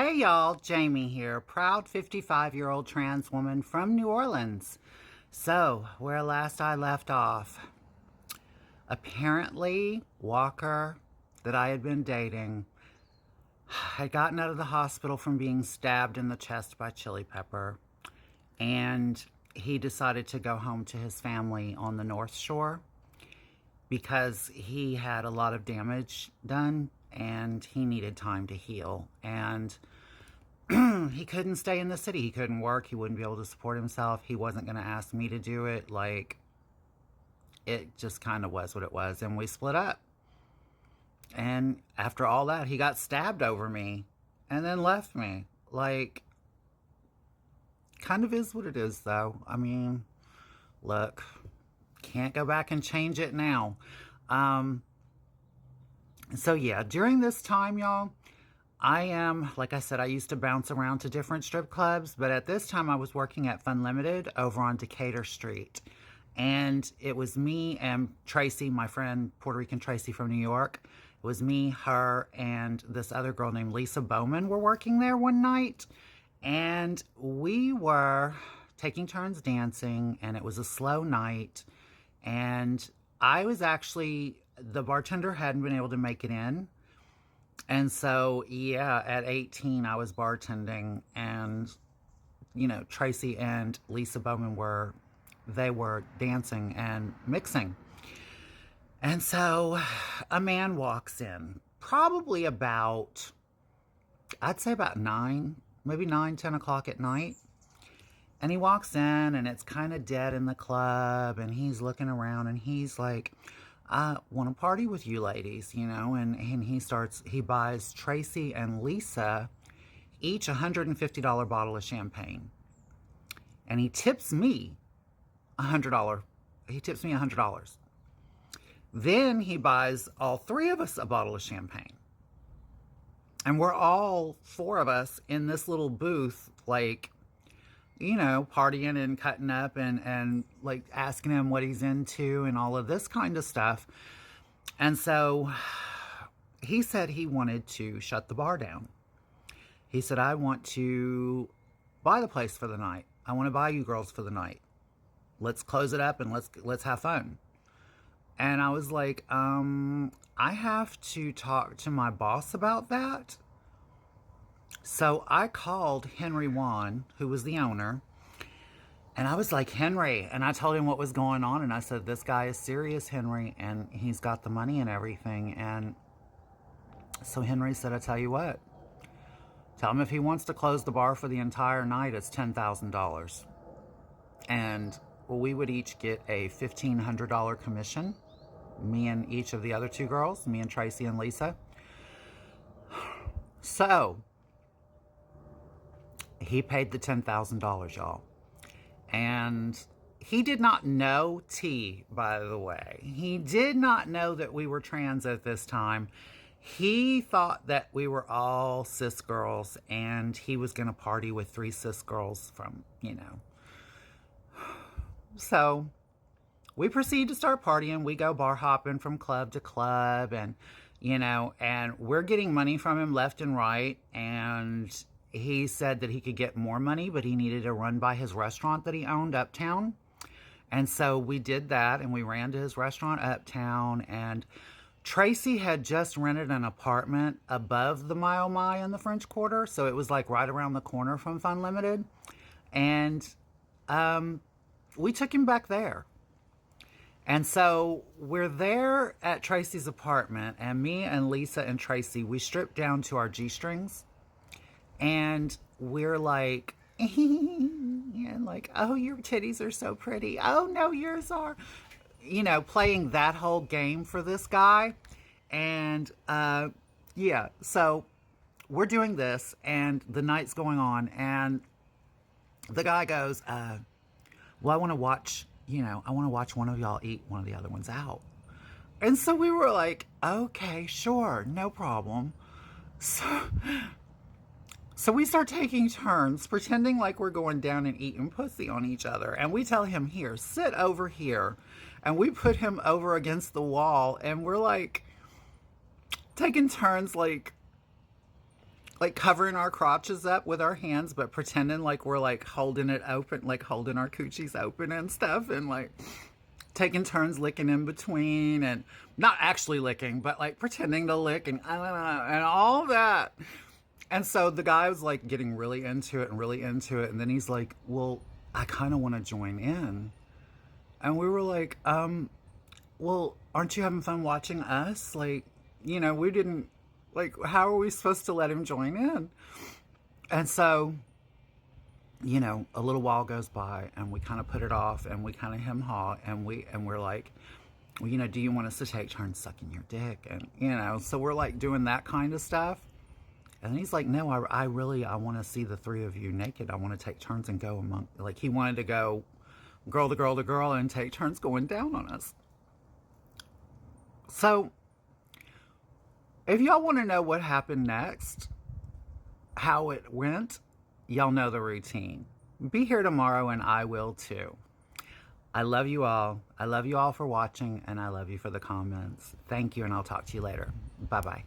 Hey y'all, Jamie here, proud 55-year-old trans woman from New Orleans. So, where last I left off, apparently Walker, that I had been dating, had gotten out of the hospital from being stabbed in the chest by Chili Pepper, and he decided to go home to his family on the North Shore because he had a lot of damage done and he needed time to heal. And he couldn't stay in the city. He couldn't work. He wouldn't be able to support himself. He wasn't going to ask me to do it. Like, it just kind of was what it was. And we split up. And after all that, he got stabbed over me and then left me. Like, kind of is what it is, though. I mean, look, can't go back and change it now. So yeah, during this time, y'all, like I said, I used to bounce around to different strip clubs, but at this time I was working at Fun Limited over on Decatur Street. And it was me and Tracy, my friend, Puerto Rican Tracy from New York. It was me, her, and this other girl named Lisa Bowman were working there one night. And we were taking turns dancing, and it was a slow night. And I was actually, the bartender hadn't been able to make it in. And so, yeah, at 18, I was bartending, and, you know, Tracy and Lisa Bowman were dancing and mixing. And so a man walks in, probably about, I'd say about 9, maybe 9, 10 o'clock at night. And he walks in, and it's kind of dead in the club, and he's looking around, and he's like, I want to party with you ladies, you know, and he buys Tracy and Lisa each $150 bottle of champagne. And he tips me $100. He tips me $100. Then he buys all three of us a bottle of champagne. And we're all four of us in this little booth, like, you know, partying and cutting up and like asking him what he's into and all of this kind of stuff. And so he said he wanted to shut the bar down. He said, I want to buy the place for the night. I want to buy you girls for the night. Let's close it up and let's have fun. And I was like, I have to talk to my boss about that. So I called Henry Wan, who was the owner, and I was like, Henry, and I told him what was going on, and I said, this guy is serious, Henry, and he's got the money and everything. And so Henry said, I tell you what, tell him if he wants to close the bar for the entire night, it's $10,000. And we would each get a $1,500 commission, me and each of the other two girls, me and Tracy and Lisa. So he paid the $10,000, y'all. And he did not know T, by the way. He did not know that we were trans at this time. He thought that we were all cis girls, and he was going to party with 3 cis girls from, you know. So we proceed to start partying. We go bar hopping from club to club, and, you know, and we're getting money from him left and right. And he said that he could get more money, but he needed to run by his restaurant that he owned uptown. And so we did that, and we ran to his restaurant uptown. And Tracy had just rented an apartment above the Mile Mai in the French Quarter. So it was like right around the corner from Fun Limited. And we took him back there. And so we're there at Tracy's apartment, and me and Lisa and Tracy, we stripped down to our G-strings. And we're like, and like, oh, your titties are so pretty. Oh, no, yours are. You know, playing that whole game for this guy. And, yeah, so we're doing this, and the night's going on. And the guy goes, well, I want to watch one of y'all eat one of the other ones out. And so we were like, okay, sure, no problem. So we start taking turns, pretending like we're going down and eating pussy on each other. And we tell him, here, sit over here. And we put him over against the wall. And we're like taking turns, like like covering our crotches up with our hands, but pretending like we're like holding it open, like holding our coochies open and stuff, and like taking turns licking in between, and not actually licking, but like pretending to lick, and all that. And so the guy was like getting really into it and really into it, and then he's like, "Well, I kind of want to join in." And we were like, well, aren't you having fun watching us? Like, we didn't, like, how are we supposed to let him join in? And so, a little while goes by and we kind of put it off and we kind of hem-haw and we're like, well, do you want us to take turns sucking your dick? And, so we're like doing that kind of stuff. And he's like, no, I want to see the three of you naked. I want to take turns and go among, like, he wanted to go girl to girl to girl and take turns going down on us. So, if y'all want to know what happened next, how it went, y'all know the routine. Be here tomorrow and I will too. I love you all. I love you all for watching, and I love you for the comments. Thank you, and I'll talk to you later. Bye-bye.